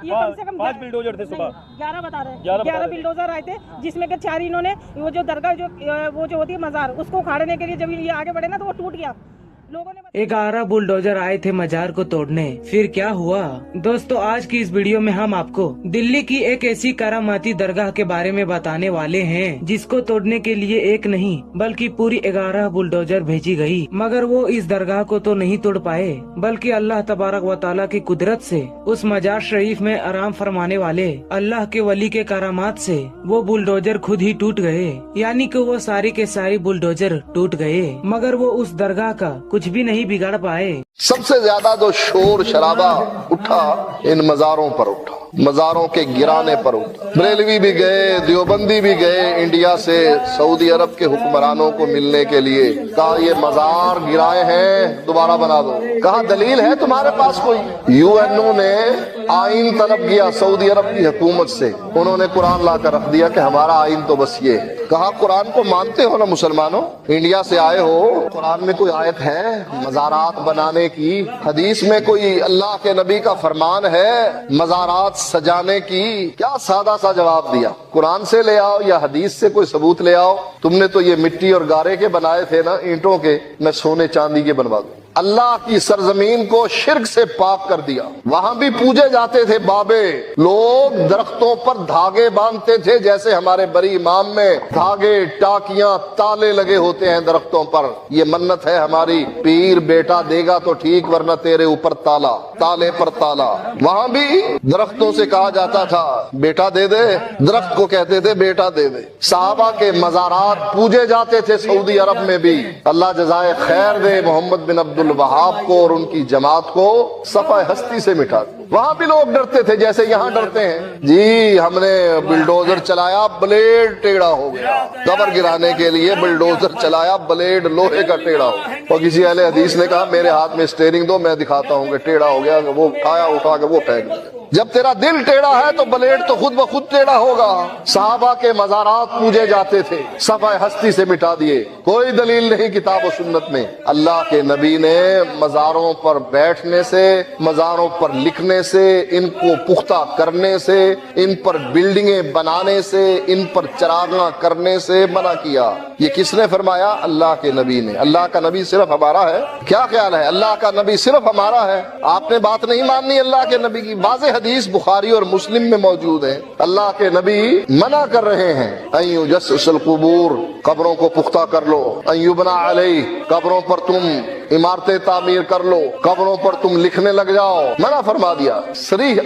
ये कम से कम 5 बुलडोजर थे सुबह। 11 बता रहे हैं, 11 बुलडोजर आए थे, जिसमें के 4 इन्होंने वो जो दरगाह वो जो होती है मजार, उसको उखाड़ने के लिए जब ये आगे बढ़े ना तो वो टूट गया। लोगों ने 11 बुलडोजर आए थे मजार को तोड़ने, फिर क्या हुआ? दोस्तों आज की इस वीडियो में हम आपको दिल्ली की एक ऐसी करामाती दरगाह के बारे में बताने वाले हैं जिसको तोड़ने के लिए एक नहीं बल्कि पूरी 11 बुलडोजर भेजी गई, मगर वो इस दरगाह को तो नहीं तोड़ पाए, बल्कि अल्लाह तबारक व तआला की कुदरत से उस मजार शरीफ में आराम फरमाने वाले अल्लाह के वली के करामात से वो बुलडोजर खुद ही टूट गए। यानी कि वो सारी के सारी बुलडोजर टूट गए, मगर वो उस दरगाह का कुछ भी नहीं बिगाड़ पाए। सबसे ज्यादा जो शोर शराबा उठा इन मजारों पर उठा, मजारों के गिराने पर उठा। बरेलवी भी गए, देवबंदी भी गए इंडिया से सऊदी अरब के हुक्मरानों को मिलने के लिए, कहा ये मजार गिराए हैं दोबारा बना दो। कहा दलील है तुम्हारे पास कोई? यूएनओ ने आइन तलब किया सऊदी अरब की हुकूमत से, उन्होंने कुरान ला कर रख दिया कि हमारा आइन तो बस ये है। कहा कुरान को मानते हो ना मुसलमानों, इंडिया से आए हो, कुरान में कोई आयत है मजारात बनाने की? हदीस में कोई अल्लाह के नबी का फरमान है मजारात सजाने की? क्या सादा सा जवाब दिया, कुरान से ले आओ या हदीस से कोई सबूत ले आओ। तुमने तो ये मिट्टी और गारे के बनाए थे ना, ईंटों के, मैं सोने चांदी के बनवा दूं। अल्लाह की सरजमीन को शिर्क से पाक कर दिया। वहां भी पूजे जाते थे बाबे, लोग दरख्तों पर धागे बांधते थे, जैसे हमारे बड़ी इमाम में धागे टाकियां ताले लगे होते हैं दरख्तों पर। ये मन्नत है हमारी, पीर बेटा देगा तो ठीक वरना तेरे ऊपर ताला, ताले पर ताला। वहां भी दरख्तों से कहा जाता था बेटा दे दे, दरख्त को कहते थे बेटा दे दे। साहबा के मजारात पूजे जाते थे सऊदी अरब में भी। अल्लाह जज़ाए खैर दे मोहम्मद बिन अब्दुल वहाब को और उनकी जमात को सफा हस्ती से मिटा। वहां भी लोग डरते थे जैसे यहाँ डरते हैं। जी हमने बुलडोजर चलाया, ब्लेड टेढ़ा हो गया। कब्र गिराने के लिए बुलडोजर चलाया, ब्लेड लोहे का टेढ़ा हो गया। और किसी अहले हदीस ने कहा मेरे हाथ में स्टीयरिंग दो, मैं दिखाता हूँ कि टेढ़ा हो गया। वो उठाया, उठा के वो फेंक दिया। जब तेरा दिल टेढ़ा है तो ब्लेड तो खुद ब खुद टेढ़ा होगा। साहबा के मजारात पूजे जाते थे, सफा हस्ती से मिटा दिए। कोई दलील नहीं किताब और सुन्नत में। अल्लाह के नबी ने मजारों पर बैठने से, मजारों पर लिखने से, इनको पुख्ता करने से, इन पर बिल्डिंगें बनाने से, इन पर चरागां करने से मना किया। ये किसने फरमाया? अल्लाह के नबी ने। अल्लाह का नबी सिर्फ हमारा है? क्या ख्याल है, अल्लाह का नबी सिर्फ हमारा है? आपने बात नहीं माननी अल्लाह के नबी की। वाज़ेह हदीस बुखारी और मुस्लिम में मौजूद है। अल्लाह के नबी मना कर रहे हैं अय्यु जस्सुल कुबूर, कब्रों को पुख्ता कर लो, अय्युबना अलैह, कब्रों पर तुम इमारतें तामीर कर लो, कब्रों पर तुम लिखने लग जाओ। मना फरमा दिया। सरीह